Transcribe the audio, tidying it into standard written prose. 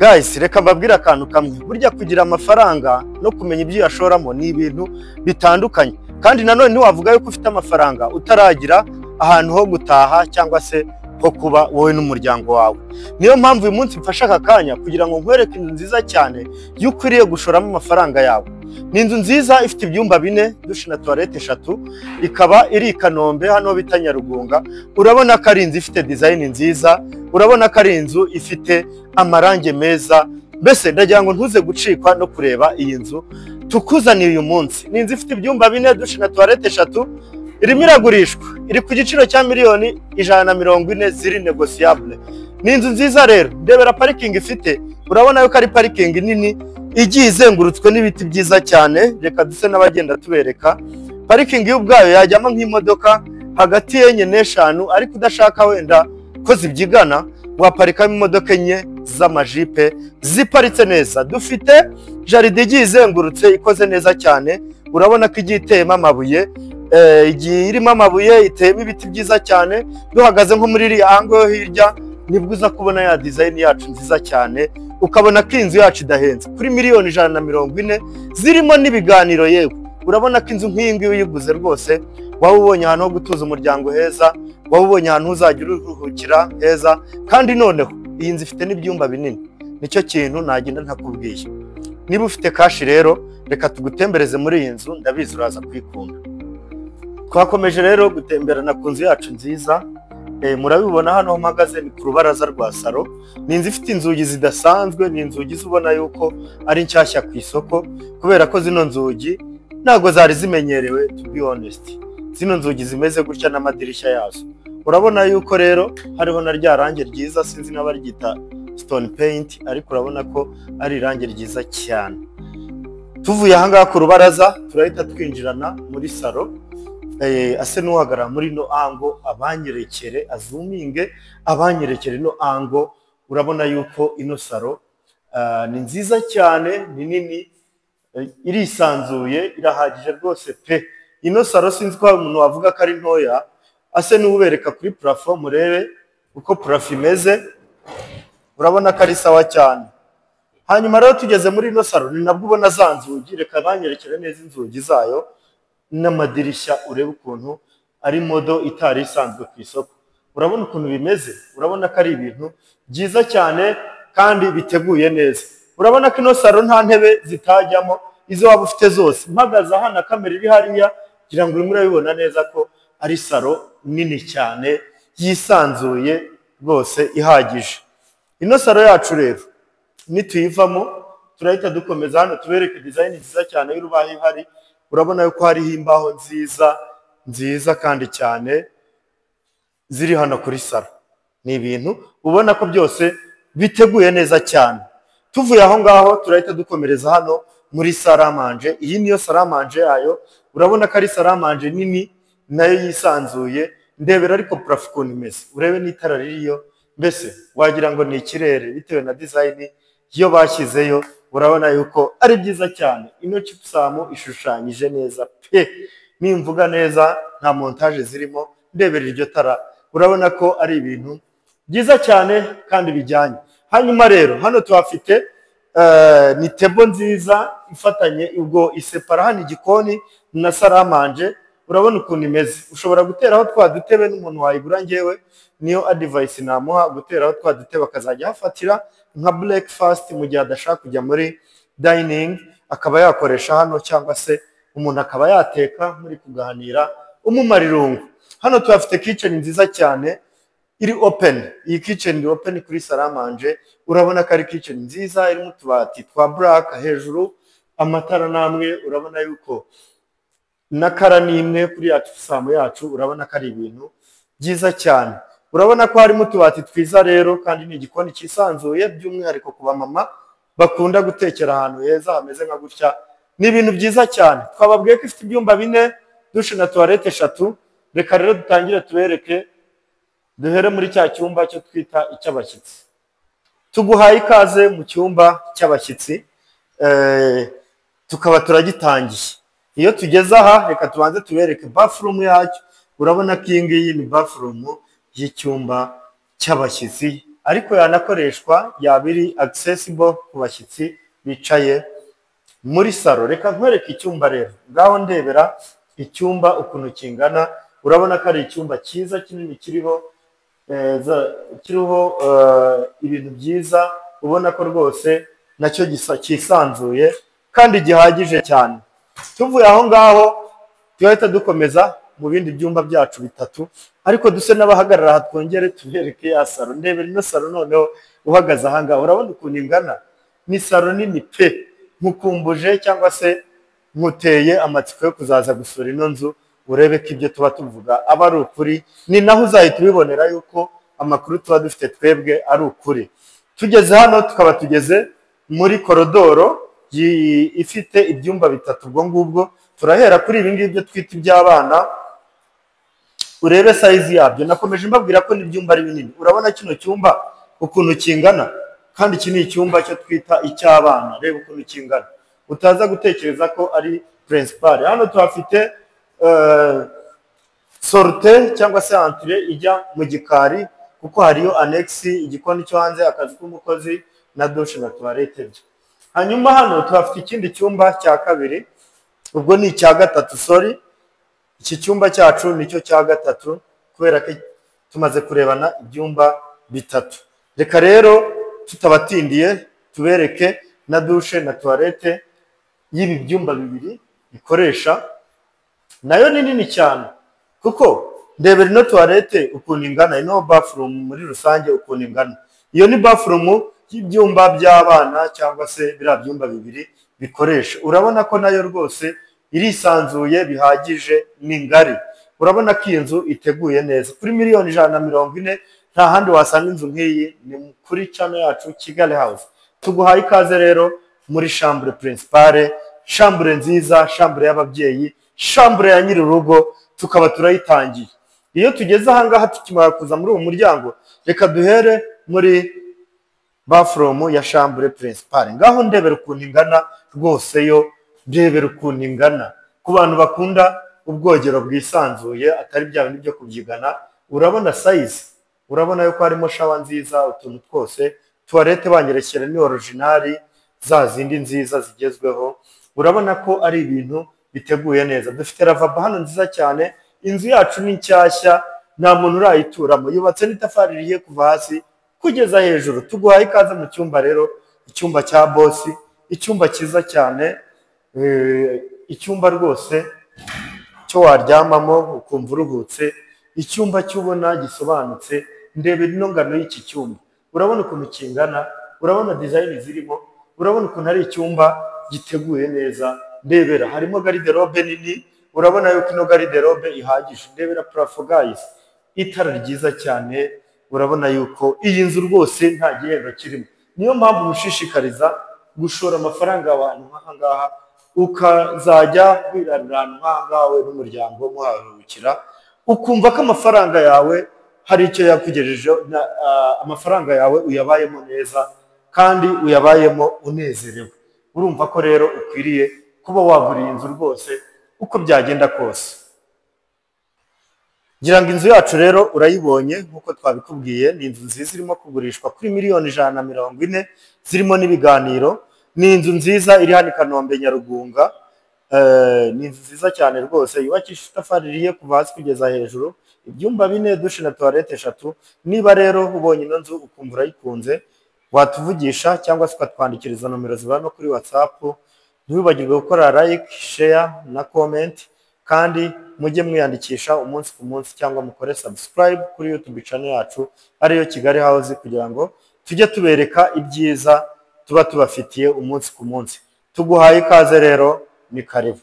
Guys, reka mbabwira akantu kamwe. Burya kugira amafaranga no kumenya ibyo yashoramo ni ibintu bitandukanye. Kandi nanone ntiwavuga yuko ufite amafaranga utaragira ahantu ho gutaha cyangwa se ho kuba wowe n'umuryango wawe. Niyo mpamvu uyu munsi mfasha aka kanya kugira ngo nkwereke inzu nziza cyane y'ukwiriye gushoramo amafaranga yawe. Ni inzu nziza ifite ibyumba 4, dushe na toilette 3, ikaba iri i Kanombe hano bita Nyarugunga. Urabona ko ari inzu ifite design nziza, urabona ko ari inzu ifite amarange meza. Mbese ndagira ngo ntuze gucikwa no kureba iyi nzu tukuzaniye uyu munsi. Ni inzu ifite ibyumba 4, dushe na toilette 3, irimo iragurishwa, iri ku giciro cya miliyoni 140 ziri negociable. Ni inzu nziza rero, ndebera parking ifite, urabona yuko ari parking nini igiye izengurutswe n'ibiti byiza cyane. Reka duse n'abagenda tubereka parking y'ubwayo yajyamo nk'imodoka hagati y'enye n'eshanu, ariko udashaka wenda ko zibyigana waparikamo imodoka enye z'amajipe ziparitse neza. Dufite jaride igiye izengurutse ikoze neza cyane, urabona ko igiye iteyemo amabuye, igiye irimo amabuye, iteyemo ibiti byiza cyane. Duhagaze nko muri iriya ango yo hirya nibwo uza kubona ya design yacu nziza cyane, ukabona ko inzu yacu idahenze kuri miliyoni 140 zirimo n'ibiganiro. Yewe urabona ko inzu nk'iyi ngiyi uyiguze rwose waba ubonye ahantu ho gutuza umuryango heza, waba ubonye ahantu uzajya uruhukira heza. Kandi noneho iyi nzu ifite n'ibyumba binini, nicyo kintu nagenda ntakubwiye. Niba ufite kashi rero reka tugutembereze muri iyi nzu, ndabizi uraza kwikunda. Twakomeje rero gutemberana ku nzu yacu nziza. Murabibona hano mpagaze ni ku rubaraza rwa salo. Ni inzu ifite inzugi zidasanzwe, ni inzugi ubona yuko ari nshyashya ku isoko, kubera ko zino nzugi ntago zari zimenyerewe, to be honest. Zino nzugi zimeze gutya n'amadirishya yazo, urabona yuko rero hariho na rya range ryiza, sinzi n'abaryita stone paint, ariko urabona ko ari irange ryiza cyane. Tuvuye aha ngaha ku rubaraza turahita twinjirana muri salo. Ase n'uhagarara muri no ango abanyerekere, azuminge abanyerekere no ango. Urabona yuko ino salo ni nziza cyane, ni nini, irisanzuye, irahagije rwose pe. Ino salo sinzi ko umuntu wavuga ko ari ntoya. Ase n'ubereka kuri plafond, murebe uko plafond imeze, urabona ko ari sawa cyane. Hanyuma rero tugeze muri ino salo ni nabwo ubona za nzugi. Reka banyerekere neza inzugi zayo n'amadirishya, urebe ukuntu ari modo itari isanzwe ku isoko. Urabona ukuntu bimeze, urabona ko ari ibintu byiza cyane kandi biteguye neza. Urabona ko ino salo nta ntebe zitajyamo, izo waba ufite zose. Mpagaze aha na kamera iri hariya kugira ngo urimo urabibona neza ko ari salo nini cyane yisanzuye rwose ihagije. Ino salo yacu rero nituyivamo turahita dukomeza hano tubereke design nziza cyane y'urubaho ihari. Urabona yuko hariho imbaho nziza kandi cyane ziri hano kuri salo. Ni ibintu ubona ko byose biteguye neza cyane. Tuvuye aho ngaho turahita dukomereza hano muri saramanje. Iyi niyo saramanje yayo, urabona ko ari saramanje nini nayo yisanzuye. Ndebera ariko plafond ukuntu imeze, urebe n'itara ririyo, mbese wagira ngo ni ikirere bitewe na design yo bashyizeyo. Urabona yuko ari byiza cyane. Ino chipsam ishushanyije neza pe, nimvuga neza nta montage zirimo. Ndebera iryo tara, urabona ko ari ibintu byiza cyane kandi bijyanye. Hanyuma rero hano tuhafite ni table nziza ifatanye, ubwo isepara hano igikoni na saramanje. Urabona ukuntu imeze, ushobora guteraho twa dutebe n'umuntu wayigura. Ngewe niyo advice namuha, guteraho twa dutebe akazajya hafatira nka breakfast mu gihe adashaka kujya muri dining, akaba yakoresha hano, cyangwa se umuntu akaba yateka muri kuganira umumarirungu. Hano tuhafite kitchen nziza cyane iri open. Iyi kitchen iri open kuri saramanje. Urabona ko ari kitchen nziza irimo tubati twa black hejuru, amatara namwe urabona yuko nakara nimwe kuri yacu yacu. Urabona ko ari ibintu byiza cyane. Urabona ko harimo tubati twiza rero, kandi ni igikoni cyisanzuye, by'umwihariko kuba mama bakunda gutekera ahantu heza hameze nka gutya. Ni ibintu byiza cyane. Twababwiye ko ifite ibyumba 4, dushe na toilette 3. Reka rero dutangire tubereke, duhere muri cya cyumba cyo twita icy'abashyitsi. Tuguhaye ikaze mu cyumba cy'abashyitsi, tukaba turagitangiye. Iyo tugeze aha reka tubanze tubereke bathroom yacu. Urabona ko iyi ngiyi ni bathroom y'icyumba cy'abashyitsi, ariko yanakoreshwa yaba iri accessible ku bashyitsi bicaye muri salo. Reka nkwereke icyumba rero, ngaho ndebera icyumba ukuntu kingana. Urabona ko ari icyumba cyiza kinini kiriho ibintu byiza, ubona ko rwose nacyo cyisanzuye kandi gihagije cyane. Tuvuye aho ngaho tuhita dukomeza mu bindi byumba byacu bitatu, ariko duse n'abahagarara aha twongere tubereke ya salo. Ndebera ino salo noneho uhagaze aha ngaha, urabona ukuntu ingana. Ni salo nini pe, nkukumbuje cyangwa se nkuteye amatsiko yo kuzaza gusura ino nzu, urebe ko ibyo tuba tuvuga aba ari ukuri. Ni naho uzahita ubibonera yuko amakuru tuba dufite twebwe ari ukuri. Tugeze hano tukaba tugeze muri korodoro ifite ibyumba bitatu. Ubwo ngubwo turahera kuri ibi ngibi byo twita iby'abana, urebe size yabyo. Nakomeje mbabwira ko n'ibyumba ari binini. Urabona kino cyumba ukuntu kingana, kandi iki ni icyumba cyo twita icy'abana. Reba ukuntu kingana, utaza gutekereza ko ari principal. Hano tuhafite sorte cyangwa se entrée ijya mu gikari, kuko hariyo annex, igikoni cyo hanze, akazi k'umukozi na douche na toilette byo. Hanyuma hano tuhafite ikindi cyumba cya kabiri, ubwo ni icya gatatu, sorry. Iki cyumba cyacu nicyo cya gatatu kubera ko tumaze kurebana ibyumba bitatu. Reka rero tutabatindiye tubereke na douche na toilette y'ibi byumba bibiri bikoresha. Nayo ni nini cyane, kuko ndebera ino toilette ukuntu ingana, ino bathroom muri rusange ukuntu ingana. Iyo ni bathroom y'ibyumba by'abana cyangwa se biriya byumba bibiri bikoresha. Urabona ko nayo rwose irisanzuye bihagije, ni ngari. Urabona ko iyi nzu iteguye neza. Kuri miliyoni 140 nta handi wasanga inzu nk'iyi, ni kuri channel yacu Kigali House. Tuguhaye ikaze rero muri chambre principale, chambre nziza, chambre y'ababyeyi, chambre ya nyiri urugo. Tukaba turayitangiye. Iyo tugeze aha ngaha tukimara kuza muri uwo muryango, reka duhere muri bathroom ya chambre principale. Ngaho ndebera ukuntu ingana rwose, yo ndebera ukuntu ingana. Ku bantu bakunda ubwogero bwisanzuye atari bya bindi byo kubyigana, urabona size, urabona yuko harimo shower nziza, utuntu twose. Toilette banyerekera ni original, za zindi nziza zigezweho. Urabona ko ari ibintu biteguye neza. Dufite lavabo hano nziza cyane. Inzu yacu ni nshyashya, nta muntu urayituramo, yubatse n'itafari rihiye kuva hasi kugeza hejuru. Tuguhaye ikaze mu cyumba rero, icyumba cya boss, icyumba cyiza cyane, icyumba rwose cyo waryamamo ukumva uruhutse, icyumba cy'ubona gisobanutse. Ndebera ino ngano y'iki cyumba, urabona ukuntu kingana, urabona design zirimo, urabona ukuntu ari icyumba giteguye neza. Ndebera harimo garde-robe nini, urabona yuko ino garde-robe ihagije. Ndebera plafond guys, itara ryiza cyane. Urabona yuko iyi nzu rwose nta gihendo kirimo. Niyo mpamvu mushishikariza gushora amafaranga abantu nk'aha ngaha, ukazajya wirarira ahantu nk'aha ngaha we n'umuryango muharuhukira, ukumva ko amafaranga yawe hari icyo yakugejejeho, amafaranga yawe uyabayemo neza kandi uyabayemo unezerewe. Urumva ko rero ukwiriye kuba wagura iyi nzu rwose uko byagenda kose. Ngira ngo inzu yacu rero urayibonye nkuko twabikubwiye. Ni inzu nziza irimo kugurishwa kuri miliyoni 140, zirimo n'ibiganiro. Ni inzu nziza iri hano i Kanombe Nyarugunga. Ni inzu nziza cyane rwose, yubakishije itafari rihiye kuva hasi kugeza hejuru, ibyumba 4, douche na toilette 3. Niba rero ubonye ino nzu ukumva urayikunze, watuvugisha cyangwa se ukatwandikiriza nomero ziba no kuri WhatsApp. Ntibibagirwe gukora like, share na comment, kandi mujye mwiyandikisha umunsi ku munsi cyangwa mukore subscribe kuri YouTube channel yacu ariyo Kigali House, kugira ngo tujye tubereka ibyiza tuba tubafitiye umunsi ku munsi. Tuguhaye ikaze rero, ni karibu.